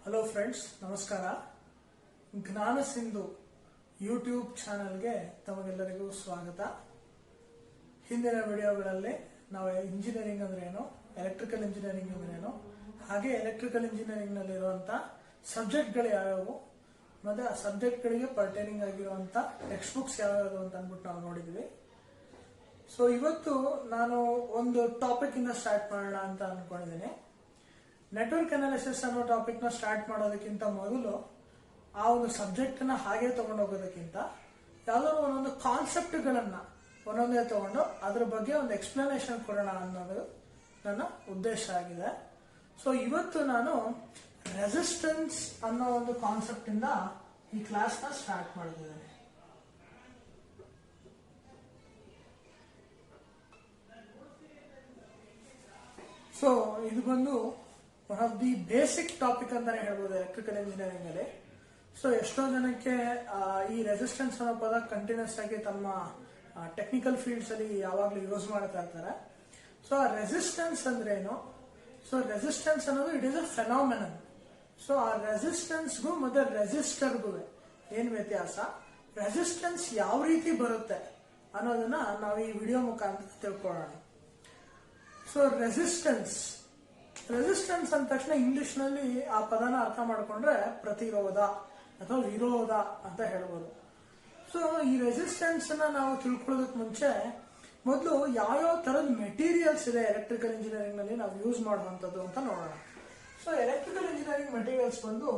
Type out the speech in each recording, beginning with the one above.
Hello friends, ನಮಸ್ಕಾರ. ಜ್ಞಾನ Sindhu YouTube ಚಾನೆಲ್ಗೆ ತಮಗೆಲ್ಲರಿಗೂ ಸ್ವಾಗತ. ಹಿಂದಿನ ವಿಡಿಯೋಗಳಲ್ಲಿ ನಾವು ಇಂಜಿನಿಯರಿಂಗ್ ಅಂದ್ರೇನು, ಎಲೆಕ್ಟ್ರಿಕಲ್ ಇಂಜಿನಿಯರಿಂಗ್ ಅಂದ್ರೇನು, ಹಾಗೆ ಎಲೆಕ್ಟ್ರಿಕಲ್ ಇಂಜಿನಿಯರಿಂಗ್ ನಲ್ಲಿರುವಂತ ಸಬ್ಜೆಕ್ಟ್ಗಳು ಯಾವ್ಯಾವು ಮತ್ತೆ ಆ ಸಬ್ಜೆಕ್ಟ್ಗಳಿಗೆ ಪರ್ಟೈನಿಂಗ್ ಆಗಿರುವಂತ ಟೆಕ್ಸ್ಟ್ ಬುಕ್ಸ್ ಯಾವ್ಯಾವು ಅಂತ ಅಂದ್ಬಿಟ್ಟು ನಾವು ನೋಡಿದ್ವಿ. ಸೊ ಇವತ್ತು ನಾನು ಒಂದು ಟಾಪಿಕ್ ಇಂದ ಸ್ಟಾರ್ಟ್ ಮಾಡೋಣ ಅಂತ ಅನ್ಕೊಂಡಿದ್ದೀನಿ. ನೆಟ್ವರ್ಕ್ ಅನಾಲಿಸಿಸ್ ಅನ್ನೋ ಟಾಪಿಕ್ ನ ಸ್ಟಾರ್ಟ್ ಮಾಡೋದಕ್ಕಿಂತ ಮೊದಲು ಆ ಒಂದು ಸಬ್ಜೆಕ್ಟ್ ನ ಹಾಗೆ ತಗೊಂಡೋಗೋದಕ್ಕಿಂತ ಯಾವ್ದಾದ್ರು ಒಂದೊಂದು ಕಾನ್ಸೆಪ್ಟ್ಗಳನ್ನ ಒಂದೊಂದೇ ತಗೊಂಡು ಅದ್ರ ಬಗ್ಗೆ ಒಂದು ಎಕ್ಸ್ಪ್ಲನೇಷನ್ ಕೊಡೋಣ ಅನ್ನೋದು ನನ್ನ ಉದ್ದೇಶ ಆಗಿದೆ. ಸೊ ಇವತ್ತು ನಾನು ರೆಸಿಸ್ಟೆನ್ಸ್ ಅನ್ನೋ ಒಂದು ಕಾನ್ಸೆಪ್ಟ್ ಇಂದ ಈ ಕ್ಲಾಸ್ ನ ಸ್ಟಾರ್ಟ್ ಮಾಡ್ತಿದ್ದೇನೆ. ಸೊ ಇದು ಬಂದು one of the basic topic ಅಂತಾನೆ ಹೇಳ್ಬೋದು ಎಲೆಕ್ಟ್ರಿಕಲ್ ಇಂಜಿನಿಯರಿಂಗ್ ಅಲ್ಲಿ. ಸೊ ಎಷ್ಟೋ ಜನಕ್ಕೆ ಈ ರೆಸಿಸ್ಟೆನ್ಸ್ ಅನ್ನೋ ಪದ ಕಂಟಿನ್ಯೂಸ್ ಆಗಿ ತಮ್ಮ ಟೆಕ್ನಿಕಲ್ ಫೀಲ್ಡ್ಸ್ ಅಲ್ಲಿ ಯಾವಾಗ್ಲೂ ಯೂಸ್ ಮಾಡ್ತಾ ಇರ್ತಾರೆ. ಸೊ ಆ ರೆಸಿಸ್ಟೆನ್ಸ್ ಅಂದ್ರೆ ಏನು? ಸೊ ರೆಸಿಸ್ಟೆನ್ಸ್ ಅನ್ನೋದು it is a phenomenon. So ಆ ರೆಸಿಸ್ಟೆನ್ಸ್ಗೂ ಮತ್ತೆ ರೆಸಿಸ್ಟರ್ಗೂ ಏನ್ ವ್ಯತ್ಯಾಸ, ರೆಸಿಸ್ಟೆನ್ಸ್ ಯಾವ ರೀತಿ ಬರುತ್ತೆ ಅನ್ನೋದನ್ನ ನಾವು ಈ ವಿಡಿಯೋ ಮುಖಾಂತರ ತಿಳ್ಕೊಳ್ಳೋಣ. ಸೊ ರೆಸಿಸ್ಟೆನ್ಸ್ ಅಂದ ತಕ್ಷಣ ಇಂಗ್ಲಿಷ್ ನಲ್ಲಿ ಆ ಪದನ ಅರ್ಥ ಮಾಡ್ಕೊಂಡ್ರೆ ಪ್ರತಿರೋಧ ಅಥವಾ ವಿರೋಧ ಅಂತ ಹೇಳ್ಬೋದು. ಸೊ ಈ ರೆಸಿಸ್ಟೆನ್ಸ್ ನಾವು ತಿಳ್ಕೊಳ್ಳೋದಕ್ಕೆ ಮುಂಚೆ ಮೊದಲು ಯಾವ್ಯಾವ ತರದ ಮೆಟೀರಿಯಲ್ಸ್ ಇದೆ ಎಲೆಕ್ಟ್ರಿಕಲ್ ಇಂಜಿನಿಯರಿಂಗ್ ನಲ್ಲಿ ನಾವು ಯೂಸ್ ಮಾಡುವಂತದ್ದು ಅಂತ ನೋಡೋಣ. ಸೊ ಎಲೆಕ್ಟ್ರಿಕಲ್ ಇಂಜಿನಿಯರಿಂಗ್ ಮೆಟೀರಿಯಲ್ಸ್ ಬಂದು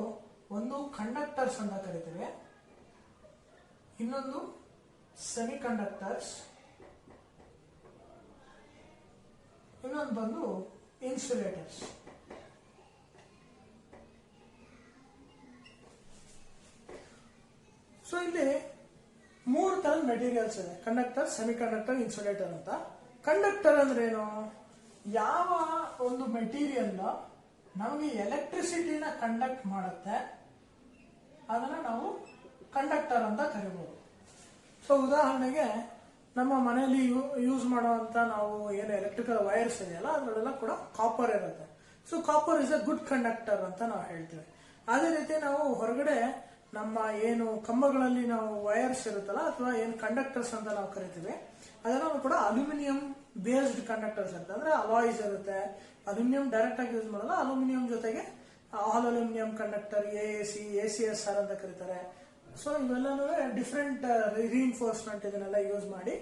ಒಂದು ಕಂಡಕ್ಟರ್ಸ್ ಅಂತ ಕರಿತೀವಿ, ಇನ್ನೊಂದು ಸೆಮಿ ಕಂಡಕ್ಟರ್ಸ್, ಇನ್ನೊಂದು ಬಂದು ಇನ್ಸುಲೇಟರ್ಸ್. ಸೊ ಇಲ್ಲಿ ಮೂರು ತರದ ಮೆಟೀರಿಯಲ್ಸ್ ಇದೆ: ಕಂಡಕ್ಟರ್, ಸೆಮಿ ಕಂಡಕ್ಟರ್, ಇನ್ಸುಲೇಟರ್ ಅಂತ. ಕಂಡಕ್ಟರ್ ಅಂದ್ರೆ ಏನು? ಯಾವ ಒಂದು ಮೆಟೀರಿಯಲ್ ನಮಗೆ ಎಲೆಕ್ಟ್ರಿಸಿಟಿನ ಕಂಡಕ್ಟ್ ಮಾಡುತ್ತೆ ಅದನ್ನ ನಾವು ಕಂಡಕ್ಟರ್ ಅಂತ ಕರಿಬಹುದು. ಸೊ ಉದಾಹರಣೆಗೆ ನಮ್ಮ ಮನೆಯಲ್ಲಿ ಯೂಸ್ ಮಾಡುವಂತ ನಾವು ಏನು ಎಲೆಕ್ಟ್ರಿಕಲ್ ವೈರ್ಸ್ ಇದೆಯಲ್ಲ ಅದರಲ್ಲೆಲ್ಲ ಕೂಡ ಕಾಪರ್ ಇರುತ್ತೆ. So copper is a good conductor ಅಂತ ನಾವು ಹೇಳ್ತೀವಿ. ಅದೇ ರೀತಿ ನಾವು ಹೊರಗಡೆ ನಮ್ಮ ಏನು ಕಂಬಗಳಲ್ಲಿ ನಾವು ವೈರ್ಸ್ ಇರುತ್ತಲ್ಲ ಅಥವಾ ಏನು ಕಂಡಕ್ಟರ್ಸ್ ಅಂತ ನಾವು ಕರಿತೀವಿ ಅದೆಲ್ಲ ಕೂಡ ಅಲ್ಯೂಮಿನಿಯಂ ಬೇಸ್ಡ್ ಕಂಡಕ್ಟರ್ಸ್ ಇರುತ್ತೆ. ಅಂದ್ರೆ ಅಲಾಯ್ಸ್ ಇರುತ್ತೆ. ಅಲ್ಯೂಮಿನಿಯಂ ಡೈರೆಕ್ಟ್ ಆಗಿ ಯೂಸ್ ಮಾಡಲ್ಲ, ಅಲ್ಯೂಮಿನಿಯಂ ಜೊತೆಗೆ ಆಲ್ ಅಲ್ಯೂಮಿನಿಯಂ ಕಂಡಕ್ಟರ್, ACSR ಅಂತ ಕರೀತಾರೆ. ಸೊ ಇವೆಲ್ಲನೂ ಡಿಫ್ರೆಂಟ್ ರೀಇನ್ಫೋರ್ಸ್ಮೆಂಟ್ ಇದನ್ನೆಲ್ಲ ಯೂಸ್ ಮಾಡಿ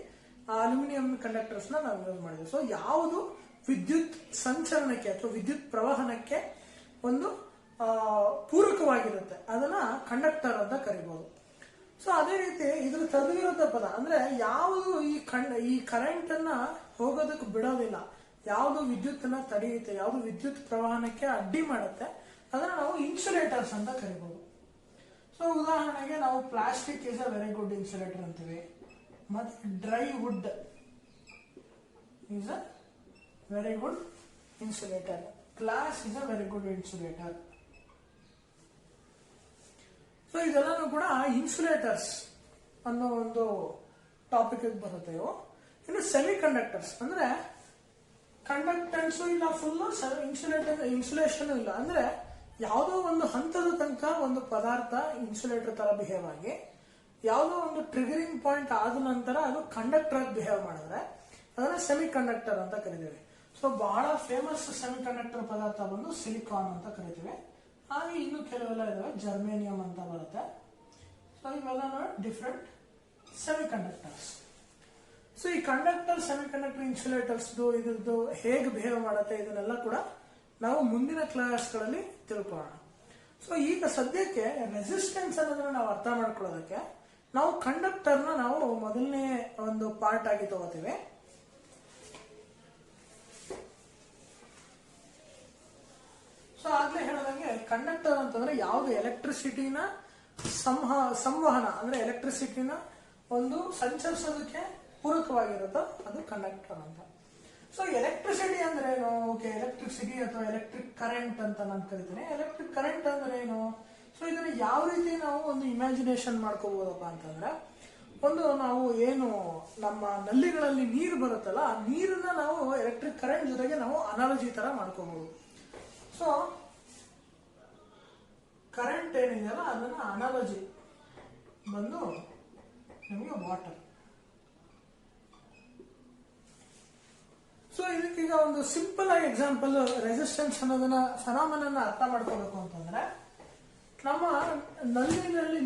ಅಲ್ಯೂಮಿನಿಯಂ ಕಂಡಕ್ಟರ್ಸ್ ನಾವು ಯೂಸ್ ಮಾಡಿದ್ವಿ. ಸೊ ಯಾವುದು ವಿದ್ಯುತ್ ಸಂಚರಣಕ್ಕೆ ಅಥವಾ ವಿದ್ಯುತ್ ಪ್ರವಹನಕ್ಕೆ ಒಂದು ಪೂರಕವಾಗಿರುತ್ತೆ ಅದನ್ನ ಕಂಡಕ್ಟರ್ ಅಂತ ಕರಿಬಹುದು. ಸೊ ಅದೇ ರೀತಿ ಇದ್ರ ತದ್ವಿರುದ್ಧ ಪದ ಅಂದ್ರೆ ಯಾವುದು ಈ ಕರೆಂಟ್ ಅನ್ನ ಹೋಗೋದಕ್ಕೆ ಬಿಡೋದಿಲ್ಲ, ಯಾವುದು ವಿದ್ಯುತ್ ಅನ್ನ ತಡೆಯುತ್ತೆ, ಯಾವುದು ವಿದ್ಯುತ್ ಪ್ರವಹನಕ್ಕೆ ಅಡ್ಡಿ ಮಾಡುತ್ತೆ ಅದನ್ನ ನಾವು ಇನ್ಸುಲೇಟರ್ಸ್ ಅಂತ ಕರಿಬಹುದು. ಸೊ ಉದಾಹರಣೆಗೆ ನಾವು plastic is a very good insulator ಅಂತೀವಿ, ಮತ್ತೆ dry wood is a very good insulator, glass is a very good insulator. So ಇದೆಲ್ಲನೂ ಕೂಡ ಇನ್ಸುಲೇಟರ್ಸ್ ಅನ್ನೋ ಒಂದು ಟಾಪಿಕ್ ಬರುತ್ತೆ. ಇನ್ನು ಸೆಮಿ ಕಂಡಕ್ಟರ್ಸ್ ಅಂದ್ರೆ ಕಂಡಕ್ಟೆನ್ಸು ಇಲ್ಲ, ಫುಲ್ ಇನ್ಸುಲೇಷನ್ ಇಲ್ಲ. ಅಂದ್ರೆ ಯಾವುದೋ ಒಂದು ಹಂತದ ತನಕ ಒಂದು ಪದಾರ್ಥ ಇನ್ಸುಲೇಟರ್ ತರ ಬಿಹೇವ್ ಆಗಿ ಯಾವುದೋ ಒಂದು ಟ್ರಿಗರಿಂಗ್ ಪಾಯಿಂಟ್ ಆದ ನಂತರ ಅದು ಕಂಡಕ್ಟರ್ ಆಗಿ ಬಿಹೇವ್ ಮಾಡಿದ್ರೆ ಅದನ್ನ ಸೆಮಿ ಕಂಡಕ್ಟರ್ ಅಂತ ಕರಿತೀವಿ. ಸೊ ಬಹಳ ಫೇಮಸ್ ಸೆಮಿ ಕಂಡಕ್ಟರ್ ಪದಾರ್ಥ ಬಂದು ಸಿಲಿಕಾನ್ ಅಂತ ಕರಿತೀವಿ. ಹಾಗೆ ಇನ್ನು ಕೆಲವೆಲ್ಲ ಇದಾವೆ, ಜರ್ಮೇನಿಯಂ ಅಂತ ಬರುತ್ತೆ. ಸೊ ಇವೆಲ್ಲ ಡಿಫ್ರೆಂಟ್ ಸೆಮಿ ಕಂಡಕ್ಟರ್ಸ್. ಸೊ ಈ ಕಂಡಕ್ಟರ್, ಸೆಮಿ ಕಂಡಕ್ಟರ್, ಇನ್ಸುಲೇಟರ್ಸ್ ಇದ್ರದ್ದು ಹೇಗೆ ಬಿಹೇವ್ ಮಾಡುತ್ತೆ ಇದನ್ನೆಲ್ಲ ಕೂಡ ನಾವು ಮುಂದಿನ ಕ್ಲಾಸ್ಗಳಲ್ಲಿ ತಿಳ್ಕೊಳ್ಳೋಣ. ಸೊ ಈಗ ಸದ್ಯಕ್ಕೆ ರೆಸಿಸ್ಟೆನ್ಸ್ ಅನ್ನೋದನ್ನ ನಾವು ಅರ್ಥ ಮಾಡ್ಕೊಳ್ಳೋದಕ್ಕೆ ನಾವು ಕಂಡಕ್ಟರ್ನ ನಾವು ಮೊದಲನೇ ಒಂದು ಪಾರ್ಟ್ ಆಗಿ ತಗೋತೀವಿ. ಸೊ ಆಗ್ಲೇ ಹೇಳೋದಂಗೆ ಕಂಡಕ್ಟರ್ ಅಂತಂದ್ರೆ ಯಾವ್ದು ಎಲೆಕ್ಟ್ರಿಸಿಟಿನ ಸಂವಹನ ಅಂದ್ರೆ ಎಲೆಕ್ಟ್ರಿಸಿಟಿನ ಒಂದು ಸಂಚರಿಸೋದಕ್ಕೆ ಪೂರಕವಾಗಿರುತ್ತೋ ಅದು ಕಂಡಕ್ಟರ್ ಅಂತ. ಸೊ ಎಲೆಕ್ಟ್ರಿಸಿಟಿ ಅಂದ್ರೆ ಏನು? ಓಕೆ, ಎಲೆಕ್ಟ್ರಿಸಿಟಿ ಅಥವಾ ಎಲೆಕ್ಟ್ರಿಕ್ ಕರೆಂಟ್ ಅಂತ ನಾನು ಕರಿತೀನಿ. ಎಲೆಕ್ಟ್ರಿಕ್ ಕರೆಂಟ್ ಅಂದ್ರೆ ಏನು? ಸೊ ಇದನ್ನ ಯಾವ ರೀತಿ ನಾವು ಒಂದು ಇಮ್ಯಾಜಿನೇಷನ್ ಮಾಡ್ಕೋಬಹುದಪ್ಪ ಅಂತಂದ್ರೆ, ಒಂದು ನಾವು ಏನು ನಮ್ಮ ನಲ್ಲಿಗಳಲ್ಲಿ ನೀರು ಬರುತ್ತಲ್ಲ ಆ ನೀರನ್ನ ನಾವು ಎಲೆಕ್ಟ್ರಿಕ್ ಕರೆಂಟ್ ಜೊತೆಗೆ ನಾವು ಅನಾಲಜಿ ತರ ಮಾಡ್ಕೋಬಹುದು. ಸೊ ಏನಿದೆಯಲ್ಲ ಅದನ್ನು ಅನಾಲಜಿ ಬಂದು ನಿಮಗೆ ವಾಟರ್. ಸೊ ಇದಕ್ಕೀಗ ಒಂದು ಸಿಂಪಲ್ ಆಗಿ ಎಕ್ಸಾಂಪಲ್ ರೆಸಿಸ್ಟೆನ್ಸ್ ಅನ್ನೋದನ್ನ ಫೆನಾಮಿನನ್ನ ಅರ್ಥ ಮಾಡ್ಕೋಬೇಕು ಅಂತಂದ್ರೆ, ನಮ್ಮ ನಲ್ಲಿನಲ್ಲಿ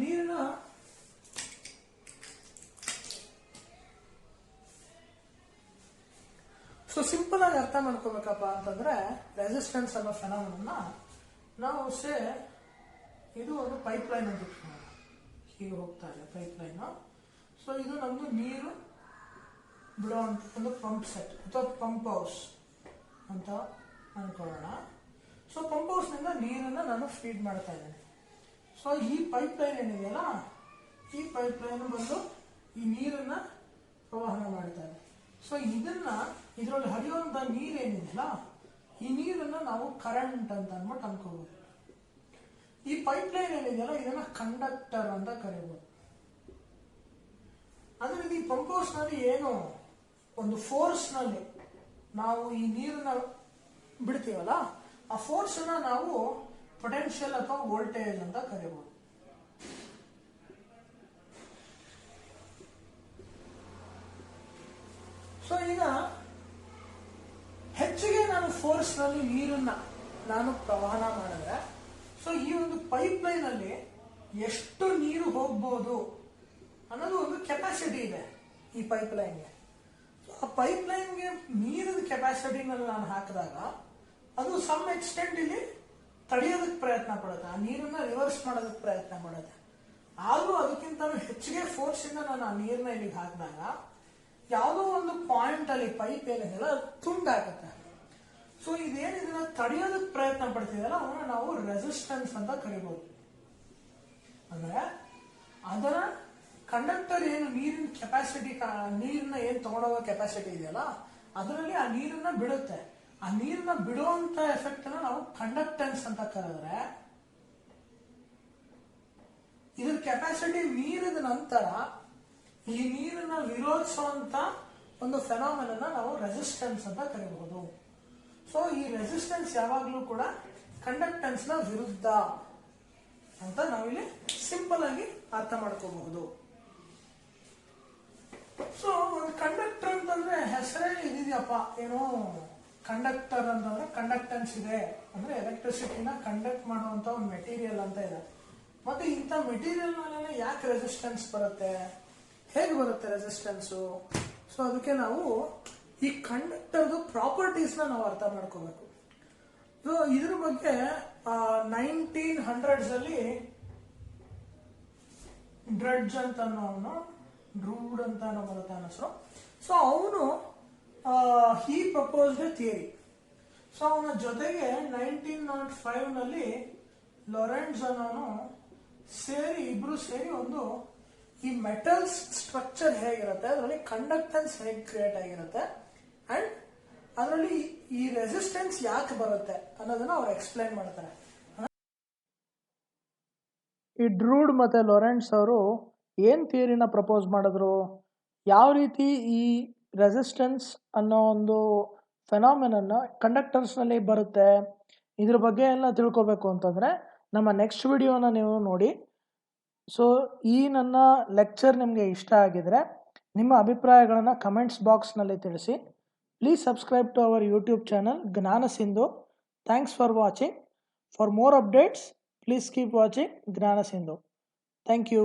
ನೀರಿನ ಸೊ ಸಿಂಪಲ್ ಆಗಿ ಅರ್ಥ ಮಾಡ್ಕೋಬೇಕಪ್ಪ ಅಂತಂದ್ರೆ ರೆಸಿಸ್ಟೆನ್ಸ್ ಅನ್ನೋ ಫೆನಾಮಿನನ್ನ ನಾವು ಇದು ಒಂದು ಪೈಪ್ ಲೈನ್ ಅಂತ ಹೀಗೆ ಹೋಗ್ತಾ ಇದೆ ಪೈಪ್ ಲೈನ್. ಸೊ ಇದು ನಮ್ದು ನೀರು ಬಿಡೋ ಒಂದು ಪಂಪ್ ಸೆಟ್ ಅಥವಾ ಪಂಪ್ ಹೌಸ್ ಅಂತ ಅನ್ಕೊಳ್ಳೋಣ. ಸೊ ಪಂಪ್ ಹೌಸ್ನಿಂದ ನೀರನ್ನು ನಾನು ಫೀಡ್ ಮಾಡ್ತಾ ಇದ್ದೇನೆ. ಸೊ ಈ ಪೈಪ್ ಲೈನ್ ಏನಿದೆಯಲ್ಲ, ಈ ಪೈಪ್ ಲೈನ್ ಬಂದು ಈ ನೀರನ್ನ ಪ್ರವಾಹನ ಮಾಡ್ತಾ ಇದೆ. ಸೊ ಇದರಲ್ಲಿ ಹರಿಯುವಂಥ ನೀರೇನಿದೆಯಲ್ಲ, ಈ ನೀರನ್ನು ನಾವು ಕರೆಂಟ್ ಅಂತ ಅಂದ್ಬಿಟ್ಟು ಅನ್ಕೋಬಹುದು. ಈ ಪೈಪ್ ಲೈನ್ ಏನಿದೆಯಲ್ಲ, ಇದನ್ನ ಕಂಡಕ್ಟರ್ ಅಂತ ಕರೀಬಹುದು. ಅದರಿಂದ ಈ ಪಂಪ್ ಹೌಸ್ ನಲ್ಲಿ ಏನು ಒಂದು ಫೋರ್ಸ್ ನಲ್ಲಿ ನಾವು ಈ ನೀರನ್ನ ಬಿಡ್ತೀವಲ್ಲ, ಆ ಫೋರ್ಸ್ ಅನ್ನ ನಾವು ಪೊಟೆನ್ಷಿಯಲ್ ಅಥವಾ ವೋಲ್ಟೇಜ್ ಅಂತ ಕರೀಬಹುದು. ಸೊ ಈಗ ಹೆಚ್ಚಿಗೆ ನಾನು ಫೋರ್ಸ್ ನಲ್ಲಿ ನೀರನ್ನ ನಾನು ಪ್ರವಾಹನ ಮಾಡಿದ್ರೆ, ಸೊ ಈ ಒಂದು ಪೈಪ್ ಲೈನ್ ಅಲ್ಲಿ ಎಷ್ಟು ನೀರು ಹೋಗ್ಬೋದು ಅನ್ನೋದು ಒಂದು ಕೆಪಾಸಿಟಿ ಇದೆ ಈ ಪೈಪ್ ಲೈನ್ಗೆ. ಆ ಪೈಪ್ ಲೈನ್ಗೆ ನೀರಿನ ಕೆಪಾಸಿಟಿನಲ್ಲಿ ನಾನು ಹಾಕಿದಾಗ ಅದು ಸಮ್ ಎಕ್ಸ್ಟೆಂಟ್ ಇಲ್ಲಿ ತಡೆಯೋದಕ್ಕೆ ಪ್ರಯತ್ನ ಪಡುತ್ತೆ, ಆ ನೀರನ್ನ ರಿವರ್ಸ್ ಮಾಡೋದಕ್ಕೆ ಪ್ರಯತ್ನ ಪಡುತ್ತೆ. ಆದ್ರೂ ಅದಕ್ಕಿಂತ ಹೆಚ್ಚಿಗೆ ಫೋರ್ಸ್ ಇಂದ ನಾನು ಆ ನೀರನ್ನ ಇಲ್ಲಿಗೆ ಹಾಕಿದಾಗ ಯಾವುದೋ ಒಂದು ಪಾಯಿಂಟ್ ಅಲ್ಲಿ ಪೈಪ್ ಏನಿದೆಯಲ್ಲ ಅದು ತುಂಡಾಗುತ್ತೆ. ಸೊ ಇದೇನಿದೆಲ್ಲ ತಡೆಯೋದಕ್ಕೆ ಪ್ರಯತ್ನ ಪಡ್ತಿದೆಯಲ್ಲ ಅವನ್ನ ನಾವು ರೆಸಿಸ್ಟೆನ್ಸ್ ಅಂತ ಕರಿಬಹುದು. ಅಂದ್ರೆ ಅದರ ಕಂಡಕ್ಟರ್ ಏನು ನೀರಿನ ಕೆಪಾಸಿಟಿ, ನೀರನ್ನ ಏನ್ ತಗೊಂಡೋಗೋ ಕೆಪಾಸಿಟಿ ಇದೆಯಲ್ಲ, ಅದರಲ್ಲಿ ಆ ನೀರನ್ನ ಬಿಡುತ್ತೆ. ಆ ನೀರನ್ನ ಬಿಡುವಂತ ಎಫೆಕ್ಟ್ ಅನ್ನ ನಾವು ಕಂಡಕ್ಟೆನ್ಸ್ ಅಂತ ಕರೆದ್ರೆ, ಇದ್ರ ಕೆಪಾಸಿಟಿ ಮೀರಿದ ನಂತರ ಈ ನೀರನ್ನ ವಿರೋಧಿಸುವಂತ ಒಂದು ಫೆನಾಮಿನನ್ನ ನಾವು ರೆಸಿಸ್ಟೆನ್ಸ್ ಅಂತ ಕರೀಬಹುದು. ಸೊ ಈ ರೆಸಿಸ್ಟೆನ್ಸ್ ಯಾವಾಗ್ಲೂ ಕೂಡ ಕಂಡಕ್ಟೆನ್ಸ್ ನ ವಿರುದ್ಧ ಅಂತ ನಾವಿಲ್ಲಿ ಸಿಂಪಲ್ ಆಗಿ ಅರ್ಥ ಮಾಡ್ಕೋಬಹುದು. ಸೊ ಒಂದು ಕಂಡಕ್ಟರ್ ಅಂತಂದ್ರೆ ಹೆಸರೇ ಇದಿದೆಯಪ್ಪ, ಏನೋ ಕಂಡಕ್ಟರ್ ಅಂತಂದ್ರೆ ಕಂಡಕ್ಟೆನ್ಸ್ ಇದೆ ಅಂದ್ರೆ ಎಲೆಕ್ಟ್ರಿಸಿಟಿನ ಕಂಡಕ್ಟ್ ಮಾಡುವಂತ ಒಂದು ಮೆಟೀರಿಯಲ್ ಅಂತ ಇದೆ. ಮತ್ತೆ ಇಂಥ ಮೆಟೀರಿಯಲ್ ಮೇಲೆ ಯಾಕೆ ರೆಸಿಸ್ಟೆನ್ಸ್ ಬರುತ್ತೆ, ಹೇಗೆ ಬರುತ್ತೆ ರೆಸಿಸ್ಟೆನ್ಸು? ಸೊ ಅದಕ್ಕೆ ನಾವು ಈ ಕಂಡಕ್ಟರ್ದು ಪ್ರಾಪರ್ಟೀಸ್ ನಾವು ಅರ್ಥ ಮಾಡ್ಕೋಬೇಕು. ಸೊ ಇದ್ರ ಬಗ್ಗೆ 1900s ಅಲ್ಲಿ ಡ್ರಡ್ಜ್ ಅಂತ ಡ್ರೂಡ್ ಅಂತ ಬರುತ್ತೆ ಹೆಸರು. ಸೊ ಅವನು ಹಿ ಪ್ರಪೋಸ್ಡ್ ಥಿಯರಿ. ಸೊ ಅವನ ಜೊತೆಗೆ 1905 ನಲ್ಲಿ ಲೊರೆಂಟ್ಜ್ ಅನ್ನೋನು ಇಬ್ರು ಸೇರಿ ಒಂದು ಈ ಮೆಟಲ್ಸ್ ಸ್ಟ್ರಕ್ಚರ್ ಹೇಗಿರುತ್ತೆ, ಅದರಲ್ಲಿ ಕಂಡಕ್ಟೆನ್ಸ್ ಹೇಗೆ ಕ್ರಿಯೇಟ್ ಆಗಿರುತ್ತೆ ಅಂಡ್ ಅದರಲ್ಲಿ ಈ ರೆಸಿಸ್ಟೆನ್ಸ್ ಯಾಕೆ ಬರುತ್ತೆ ಅನ್ನೋದನ್ನ ಅವ್ರು ಎಕ್ಸ್ಪ್ಲೈನ್ ಮಾಡ್ತಾರೆ. ಈ ಡ್ರೂಡ್ ಮತ್ತೆ ಲೊರೆಂಟ್ಸ್ ಅವರು ಏನ್ ಥಿಯರಿನ ಪ್ರಪೋಸ್ ಮಾಡಿದ್ರು, ಯಾವ ರೀತಿ ಈ ರೆಸಿಸ್ಟೆನ್ಸ್ ಅನ್ನೋ ಒಂದು ಫೆನಾಮಿನನ್ನ ಕಂಡಕ್ಟರ್ಸ್ ನಲ್ಲಿ ಬರುತ್ತೆ, ಇದ್ರ ಬಗ್ಗೆ ಎಲ್ಲ ತಿಳ್ಕೊಬೇಕು ಅಂತಂದ್ರೆ ನಮ್ಮ ನೆಕ್ಸ್ಟ್ ವಿಡಿಯೋನ ನೀವು ನೋಡಿ. ಸೊ ಈ ನನ್ನ ಲೆಕ್ಚರ್ ನಿಮಗೆ ಇಷ್ಟ ಆಗಿದ್ರೆ ನಿಮ್ಮ ಅಭಿಪ್ರಾಯಗಳನ್ನು ಕಮೆಂಟ್ಸ್ ಬಾಕ್ಸ್ನಲ್ಲಿ ತಿಳಿಸಿ. Please subscribe to our YouTube channel Jnana Sindhu. Thanks for watching. For more updates please keep watching Jnana Sindhu. Thank you.